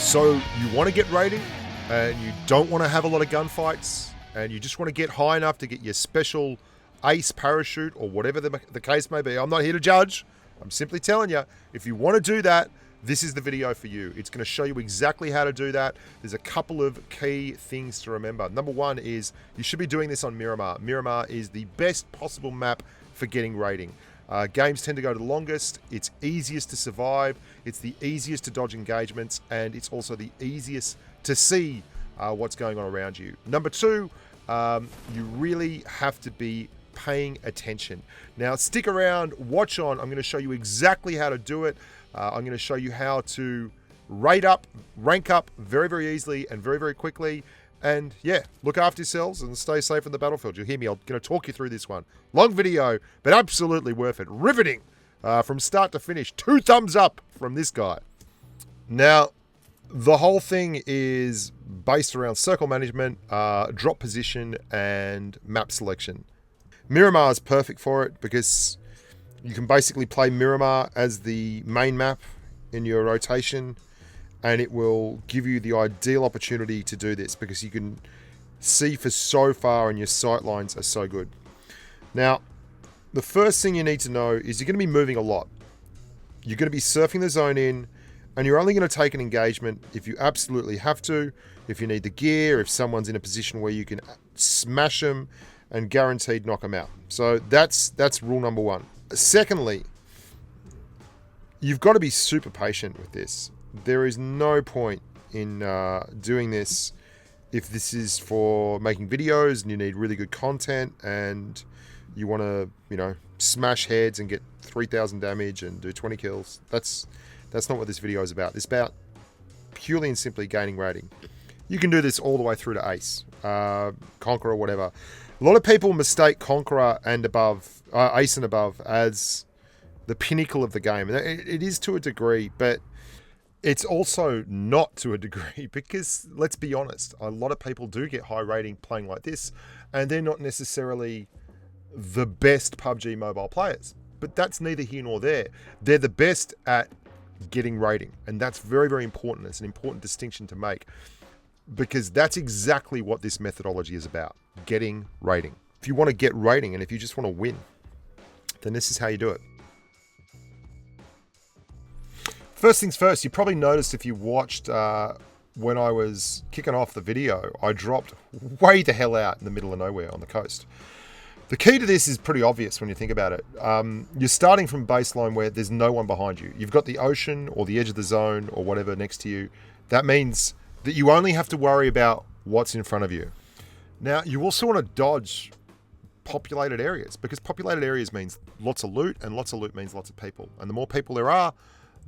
So you want to get raiding and you don't want to have a lot of gunfights and you just want to get high enough to get your special ace parachute or whatever the case may be. I'm not here to judge. I'm simply telling you, if you want to do that, this is the video for you. It's going to show you exactly how to do that. There's a couple of key things to remember. Number one is you should be doing this on Miramar. Miramar is the best possible map for getting raiding. Games tend to go to the longest. It's easiest to survive. It's the easiest to dodge engagements, and it's also the easiest to see what's going on around you. Number two, you really have to be paying attention. Now, stick around, watch on. I'm going to show you exactly how to do it. I'm going to show you how to raid up, rank up very, very easily and very, very quickly. And yeah, look after yourselves and stay safe in the battlefield. You'll hear me. I'm going to talk you through this one. Long video, but absolutely worth it. Riveting from start to finish. 2 thumbs up from this guy. Now, the whole thing is based around circle management, drop position, and map selection. Miramar is perfect for it because you can basically play Miramar as the main map in your rotation, and it will give you the ideal opportunity to do this because you can see for so far and your sight lines are so good. Now, the first thing you need to know is you're going to be moving a lot. You're going to be surfing the zone in, and you're only going to take an engagement if you absolutely have to, if you need the gear, if someone's in a position where you can smash them and guaranteed knock them out. So that's rule number one. Secondly, you've got to be super patient with this. There is no point in doing this if this is for making videos and you need really good content and you want to, smash heads and get 3,000 damage and do 20 kills. That's not what this video is about. It's about purely and simply gaining rating. You can do this all the way through to Ace, Conqueror, whatever. A lot of people mistake Conqueror and above, Ace and above, as the pinnacle of the game. And it is to a degree, but it's also not to a degree because, let's be honest, a lot of people do get high rating playing like this, and they're not necessarily the best PUBG mobile players. But that's neither here nor there. They're the best at getting rating, and that's very, very important. It's an important distinction to make because that's exactly what this methodology is about, getting rating. If you want to get rating and if you just want to win, then this is how you do it. First things first, you probably noticed if you watched when I was kicking off the video, I dropped way the hell out in the middle of nowhere on the coast. The key to this is pretty obvious when you think about it. You're starting from baseline where there's no one behind you. You've got the ocean or the edge of the zone or whatever next to you. That means that you only have to worry about what's in front of you. Now, you also want to dodge populated areas because populated areas means lots of loot, and lots of loot means lots of people. And the more people there are,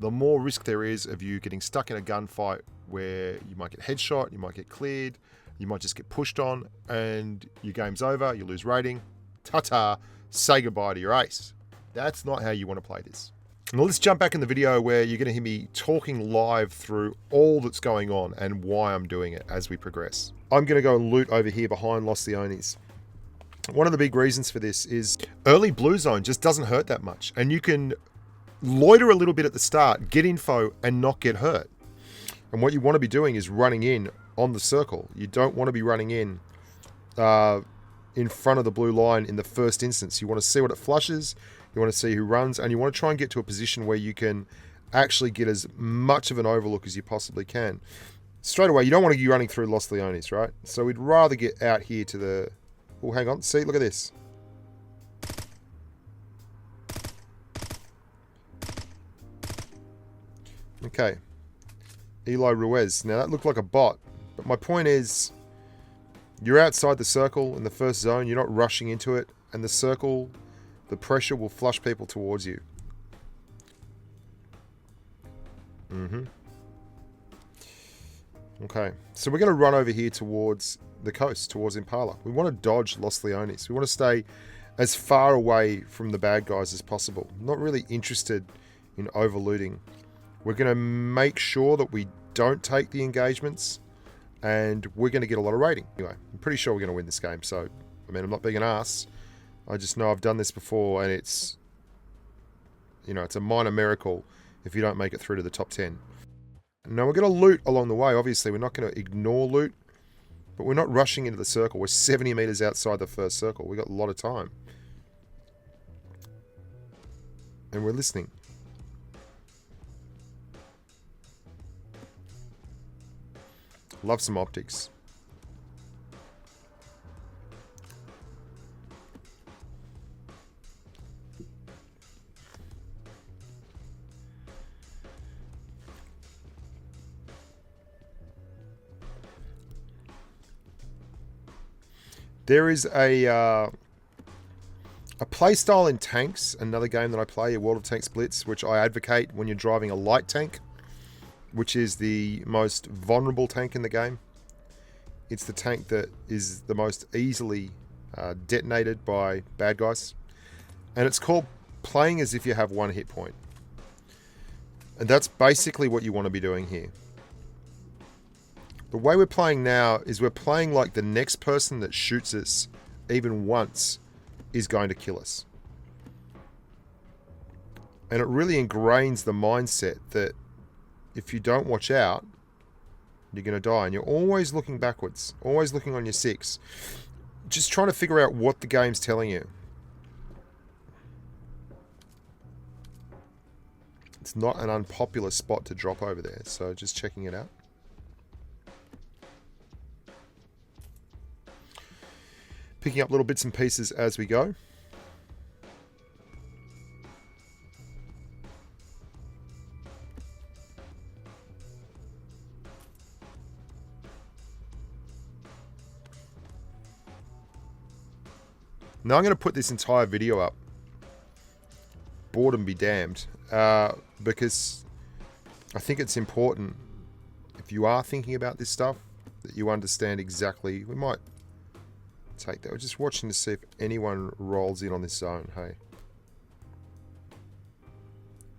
the more risk there is of you getting stuck in a gunfight where you might get headshot, you might get cleared, you might just get pushed on, and your game's over, you lose rating. Ta-ta, say goodbye to your ace. That's not how you want to play this. Now let's jump back in the video where you're going to hear me talking live through all that's going on and why I'm doing it as we progress. I'm going to go and loot over here behind Los Leones. One of the big reasons for this is early blue zone just doesn't hurt that much, and you can loiter a little bit at the start, get info, and not get hurt. And what you want to be doing is running in on the circle. You don't want to be running in front of the blue line in the first instance. You want to see what it flushes, you want to see who runs, and you want to try and get to a position where you can actually get as much of an overlook as you possibly can. Straight away, you don't want to be running through Los Leones, right? So we'd rather get out here to the... Oh, hang on. See, look at this. Okay. Eli Ruiz. Now, that looked like a bot. But my point is, you're outside the circle in the first zone. You're not rushing into it. And the circle, the pressure will flush people towards you. Okay. So we're going to run over here towards the coast, towards Impala. We want to dodge Los Leones. We want to stay as far away from the bad guys as possible. I'm not really interested in overlooting. We're going to make sure that we don't take the engagements, and we're going to get a lot of rating. Anyway, I'm pretty sure we're going to win this game. So, I mean, I'm not being an ass. I just know I've done this before, and it's, it's a minor miracle if you don't make it through to the top 10. Now we're going to loot along the way. Obviously, we're not going to ignore loot, but we're not rushing into the circle. We're 70 meters outside the first circle. We've got a lot of time. And we're listening. Love some optics. There is a playstyle in tanks, another game that I play, a World of Tanks Blitz, which I advocate when you're driving a light tank, which is the most vulnerable tank in the game. It's the tank that is the most easily detonated by bad guys. And it's called playing as if you have one hit point. And that's basically what you want to be doing here. The way we're playing now is we're playing like the next person that shoots us even once is going to kill us. And it really ingrains the mindset that if you don't watch out, you're going to die. And you're always looking backwards, always looking on your six, just trying to figure out what the game's telling you. It's not an unpopular spot to drop over there, so just checking it out. Picking up little bits and pieces as we go. Now I'm going to put this entire video up. Boredom be damned. Because I think it's important, if you are thinking about this stuff, that you understand exactly. We might take that. We're just watching to see if anyone rolls in on this zone. Hey,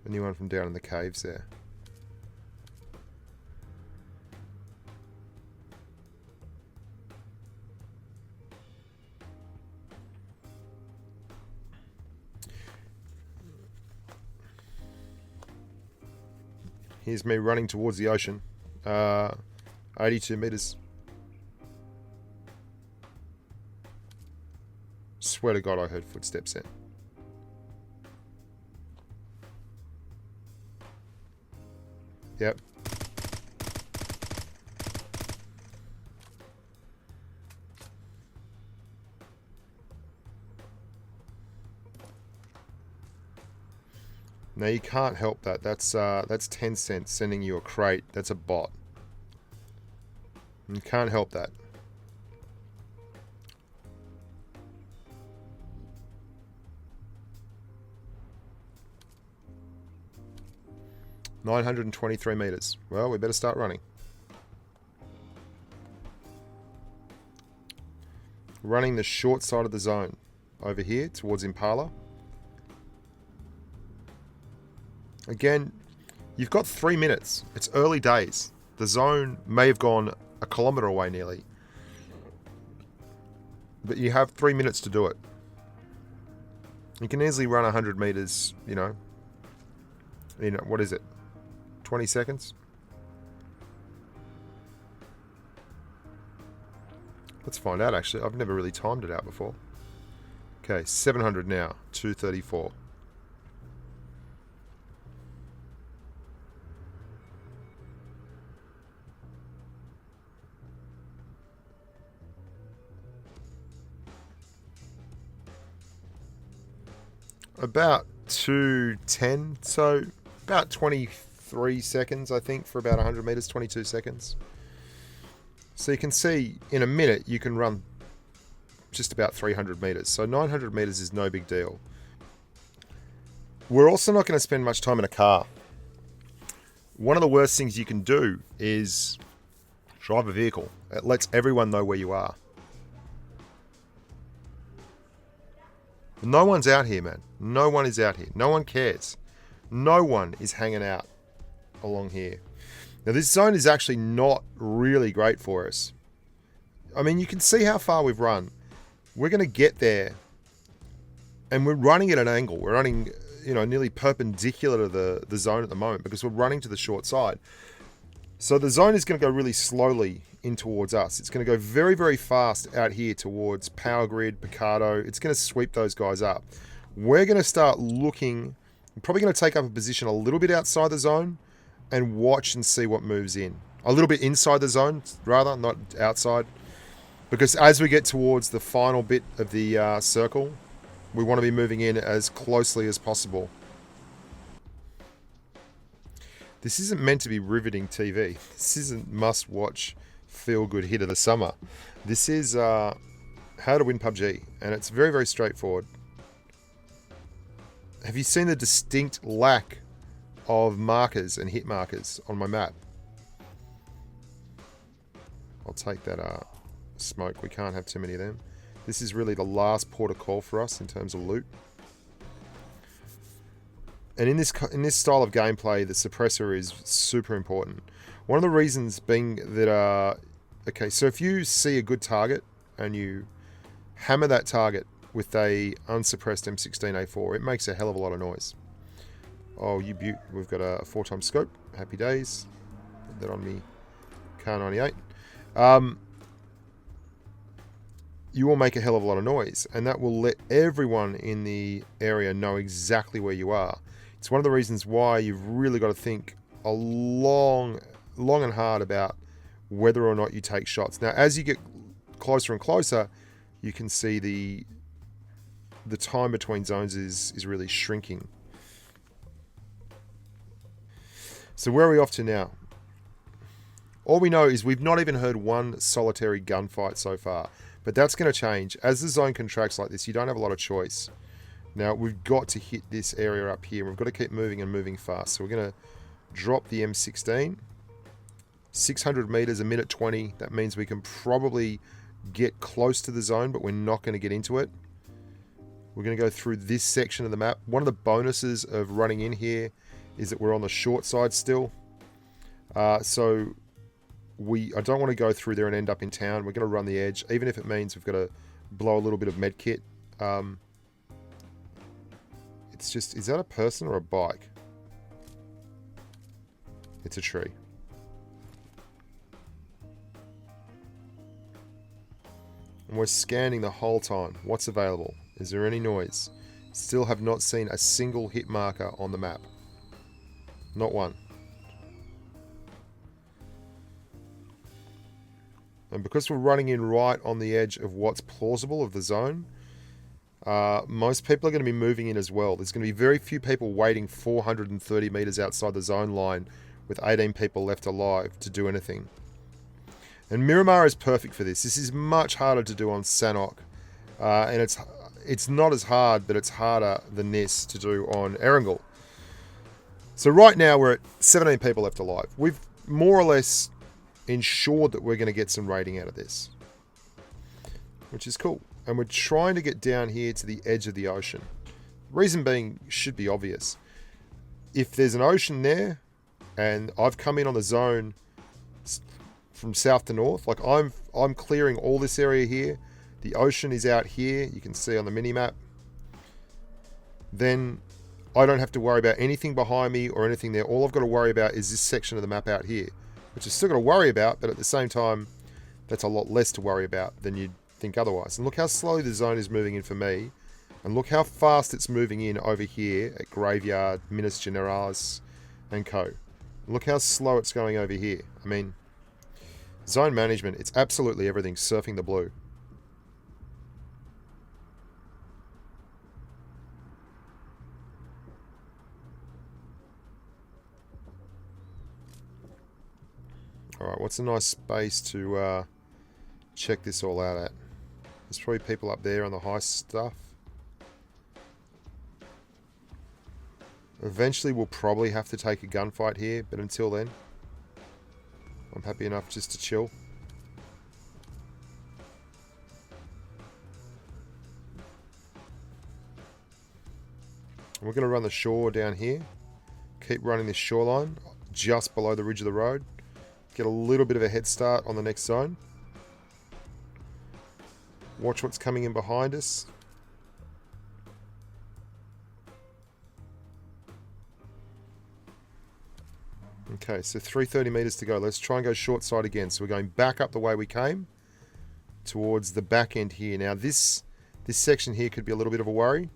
anyone from down in the caves there? Here's me running towards the ocean. 82 meters. Swear to God, I heard footsteps there. Yep. No, you can't help that. That's 10 cents sending you a crate. That's a bot. You can't help that. $923 meters. Well, we better start running. Running the short side of the zone over here towards Impala. Again, you've got 3 minutes. It's early days. The zone may have gone a kilometer away nearly. But you have 3 minutes to do it. You can easily run 100 meters, you know, what is it? 20 seconds? Let's find out, actually. I've never really timed it out before. Okay, 700 now. 234. About 210, so about 23 seconds, I think, for about 100 meters, 22 seconds. So you can see in a minute you can run just about 300 meters. So 900 meters is no big deal. We're also not going to spend much time in a car. One of the worst things you can do is drive a vehicle. It lets everyone know where you are. No one's out here, man. No one is out here. No one cares. No one is hanging out along here. Now, this zone is actually not really great for us. I mean, you can see how far we've run. We're going to get there, and we're running at an angle. We're running, you know, nearly perpendicular to the zone at the moment because we're running to the short side. So the zone is going to go really slowly in towards us. It's going to go very, very fast out here towards Power Grid, Picardo. It's going to sweep those guys up. We're going to start looking, I'm probably going to take up a position a little bit outside the zone and watch and see what moves in. A little bit inside the zone, rather, not outside. Because as we get towards the final bit of the circle, we want to be moving in as closely as possible. This isn't meant to be riveting TV. This isn't must-watch, feel-good hit of the summer. This is how to win PUBG, and it's very, very straightforward. Have you seen the distinct lack of markers and hit markers on my map? I'll take that smoke. We can't have too many of them. This is really the last port of call for us in terms of loot. And in this style of gameplay, the suppressor is super important. One of the reasons being that, okay, so if you see a good target and you hammer that target with a unsuppressed M16A4, it makes a hell of a lot of noise. Oh, you beaut. We've got a 4x scope. Happy days. Put that on me. Kar98. You will make a hell of a lot of noise, and that will let everyone in the area know exactly where you are. It's one of the reasons why you've really got to think a long and hard about whether or not you take shots. Now, as you get closer and closer, you can see the time between zones is really shrinking. So where are we off to now? All we know is we've not even heard one solitary gunfight so far, but that's going to change. As the zone contracts like this, you don't have a lot of choice. Now, we've got to hit this area up here. We've got to keep moving and moving fast. So we're going to drop the M16. 600 meters, a minute 20. That means we can probably get close to the zone, but we're not going to get into it. We're going to go through this section of the map. One of the bonuses of running in here is that we're on the short side still. So I don't want to go through there and end up in town. We're going to run the edge, even if it means we've got to blow a little bit of med kit. It's just, is that a person or a bike? It's a tree. And we're scanning the whole time. What's available? Is there any noise? Still have not seen a single hit marker on the map. Not one. And because we're running in right on the edge of what's plausible of the zone, most people are going to be moving in as well. There's going to be very few people waiting 430 meters outside the zone line with 18 people left alive to do anything. And Miramar is perfect for this. This is much harder to do on Sanhok. And it's not as hard, but it's harder than this to do on Erangel. So right now we're at 17 people left alive. We've more or less ensured that we're going to get some rating out of this, which is cool. And we're trying to get down here to the edge of the ocean. Reason being should be obvious. If there's an ocean there, and I've come in on the zone from south to north, like I'm clearing all this area here. The ocean is out here. You can see on the mini map. Then I don't have to worry about anything behind me or anything there. All I've got to worry about is this section of the map out here, which I've still got to worry about, but at the same time, that's a lot less to worry about than you'd think otherwise. And look how slowly the zone is moving in for me, and look how fast it's moving in over here at Graveyard, Minas Generalis, and Co. Look how slow it's going over here. I mean, zone management, it's absolutely everything surfing the blue. Alright, what's a nice space to check this all out at? There's probably people up there on the high stuff. Eventually we'll probably have to take a gunfight here, but until then, I'm happy enough just to chill. And we're going to run the shore down here. Keep running this shoreline just below the ridge of the road. Get a little bit of a head start on the next zone. Watch what's coming in behind us. Okay, so 330 meters to go. Let's try and go short side again. So we're going back up the way we came towards the back end here. Now this section here could be a little bit of a worry.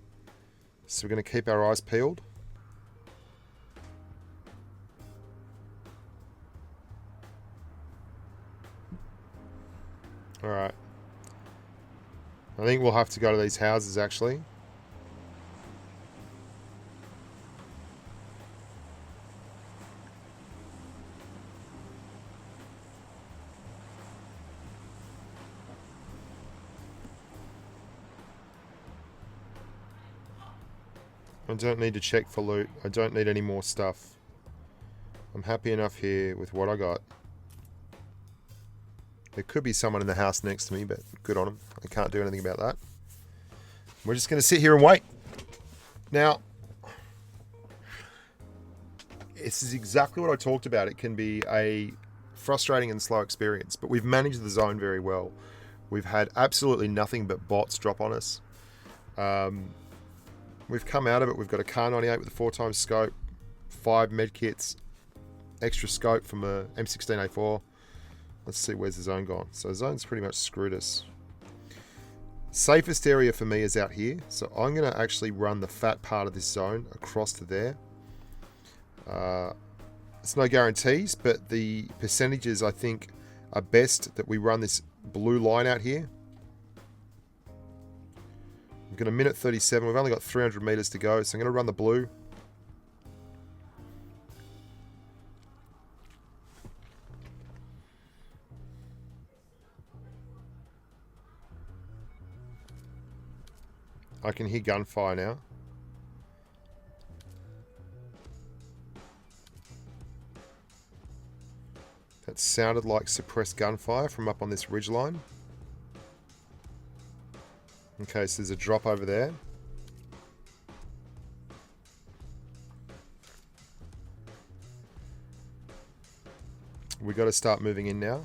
So we're going to keep our eyes peeled. All right. I think we'll have to go to these houses actually. I don't need to check for loot. I don't need any more stuff. I'm happy enough here with what I got. There could be someone in the house next to me, but good on them. I can't do anything about that. We're just going to sit here and wait. Now, this is exactly what I talked about. It can be a frustrating and slow experience, but we've managed the zone very well. We've had absolutely nothing but bots drop on us. We've come out of it. We've got a Car 98 with a 4x scope, 5 medkits, extra scope from a M16A4. Let's see, where's the zone gone? So the zone's pretty much screwed us. Safest area for me is out here. So I'm going to actually run the fat part of this zone across to there. It's no guarantees, but the percentages I think are best that we run this blue line out here. We've got a minute 37. We've only got 300 meters to go, so I'm going to run the blue. I can hear gunfire now. That sounded like suppressed gunfire from up on this ridgeline. Okay, so there's a drop over there. We got to start moving in now.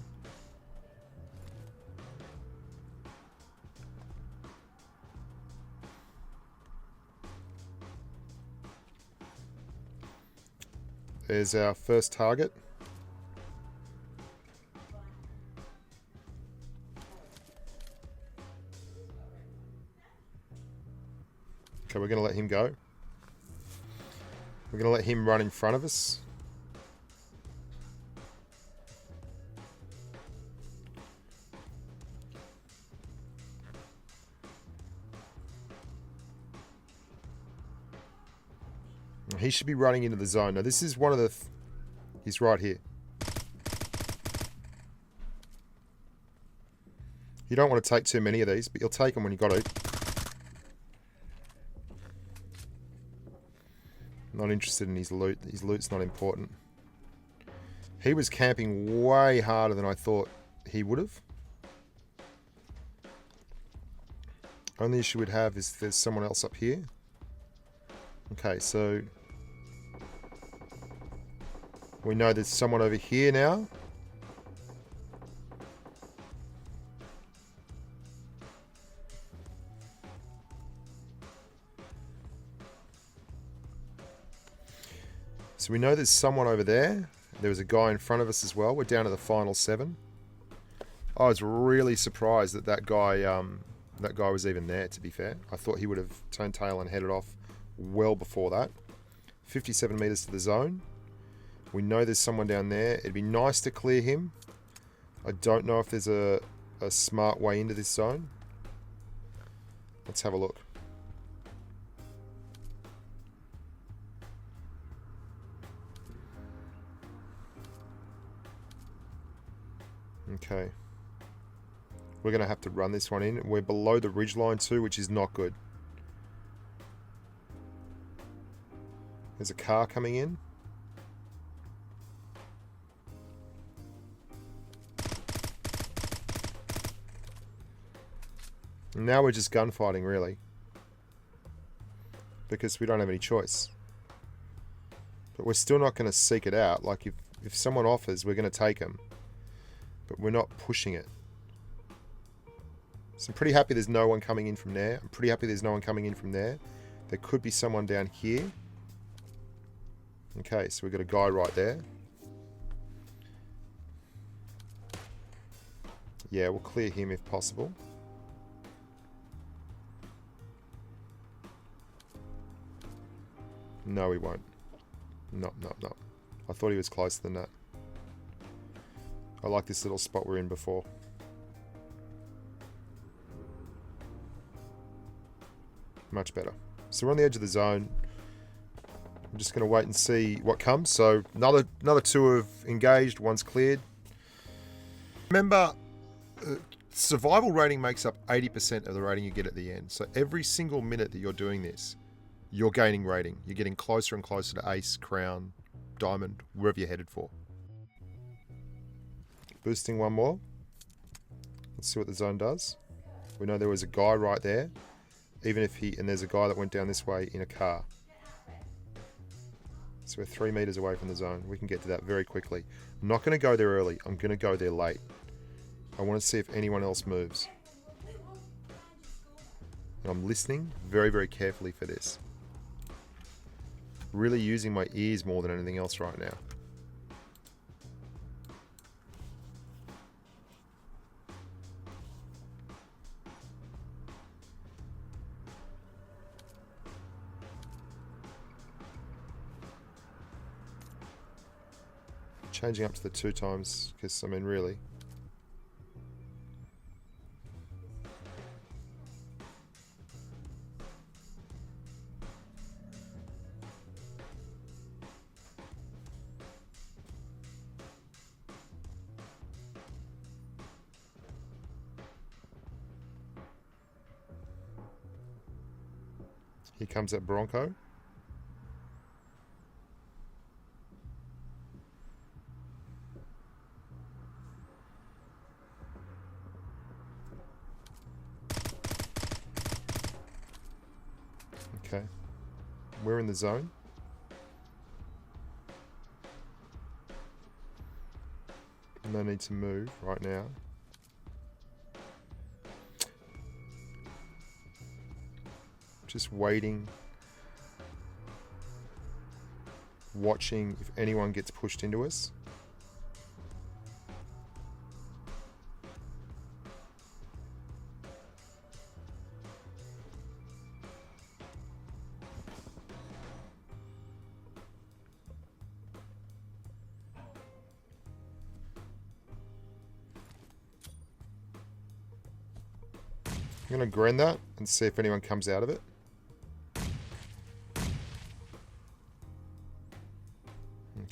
There's our first target. Okay, we're going to let him go. We're going to let him run in front of us. He should be running into the zone. Now this is one of the... He's right here. You don't want to take too many of these, but you'll take them when you got to. Not interested in his loot. His loot's not important. He was camping way harder than I thought he would have. Only issue we'd have is there's someone else up here. Okay, so we know there's someone over here now. So we know there's someone over there. There was a guy in front of us as well. We're down to the final 7. I was really surprised that that guy was even there, to be fair. I thought he would have turned tail and headed off well before that. 57 meters to the zone. We know there's someone down there. It'd be nice to clear him. I don't know if there's a smart way into this zone. Let's have a look. Okay. We're going to have to run this one in. We're below the ridgeline too, which is not good. There's a car coming in. And now we're just gunfighting, really. Because we don't have any choice. But we're still not going to seek it out. Like, if someone offers, we're going to take them. But we're not pushing it. So I'm pretty happy there's no one coming in from there. I'm pretty happy there's no one coming in from there. There could be someone down here. Okay, so we've got a guy right there. Yeah, we'll clear him if possible. No, he won't. No. I thought he was closer than that. I like this little spot we're in before. Much better. So we're on the edge of the zone. I'm just going to wait and see what comes. So another two have engaged. One's cleared. Remember, survival rating makes up 80% of the rating you get at the end. So every single minute that you're doing this, you're gaining rating. You're getting closer and closer to ace, crown, diamond, wherever you're headed for. Boosting one more. Let's see what the zone does. We know there was a guy right there. Even if and there's a guy that went down this way in a car. So we're 3 meters away from the zone. We can get to that very quickly. I'm not going to go there early. I'm going to go there late. I want to see if anyone else moves. And I'm listening very, very carefully for this. Really using my ears more than anything else right now. Changing up to the 2 times, because, I mean, really. Here comes that Bronco. Okay, we're in the zone. No need to move right now. Just waiting, watching if anyone gets pushed into us. I'm going to grind that and see if anyone comes out of it.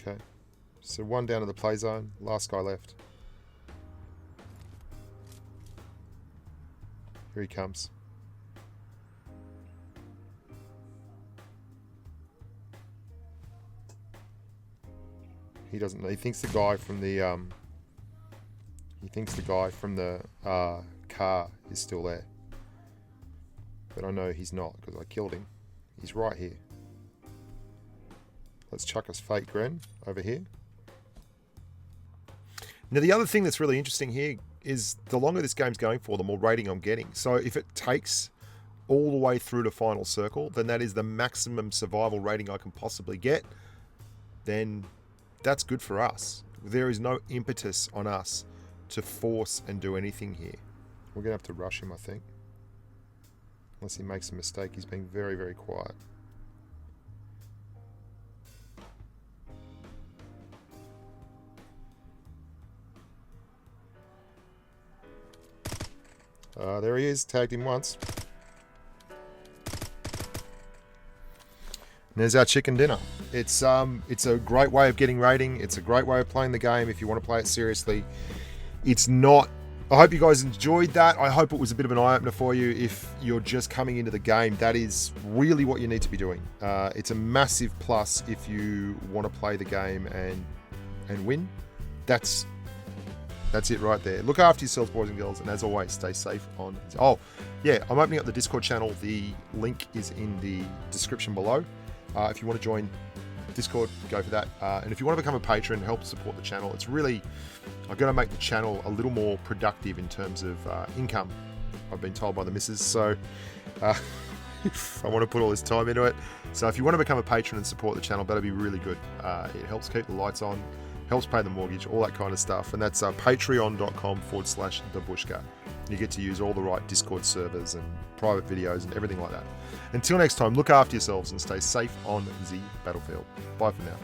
Okay, so one down to the play zone, last guy left. Here he comes. He doesn't know. He thinks the guy from the car is still there. But I know he's not because I killed him. He's right here. Let's chuck us fake Gren over here. Now the other thing that's really interesting here is the longer this game's going for, the more rating I'm getting. So if it takes all the way through to final circle, then that is the maximum survival rating I can possibly get. Then that's good for us. There is no impetus on us to force and do anything here. We're going to have to rush him, I think. Unless he makes a mistake. He's being very, very quiet. There he is. Tagged him once. And there's our chicken dinner. It's a great way of getting rating. It's a great way of playing the game if you want to play it seriously. It's not... I hope you guys enjoyed that. I hope it was a bit of an eye-opener for you. If you're just coming into the game, that is really what you need to be doing. It's a massive plus if you want to play the game and win. That's it right there. Look after yourselves, boys and girls, and as always, stay safe on... Oh, yeah, I'm opening up the Discord channel. The link is in the description below. If you want to join Discord, go for that. And if you want to become a patron, help support the channel. It's really... I've got to make the channel a little more productive in terms of income, I've been told by the missus. So I want to put all this time into it. So if you want to become a patron and support the channel, that'll be really good. It helps keep the lights on. helps pay the mortgage, all that kind of stuff. And that's patreon.com/thebushka. You get to use all the right Discord servers and private videos and everything like that. Until next time, look after yourselves and stay safe on the battlefield. Bye for now.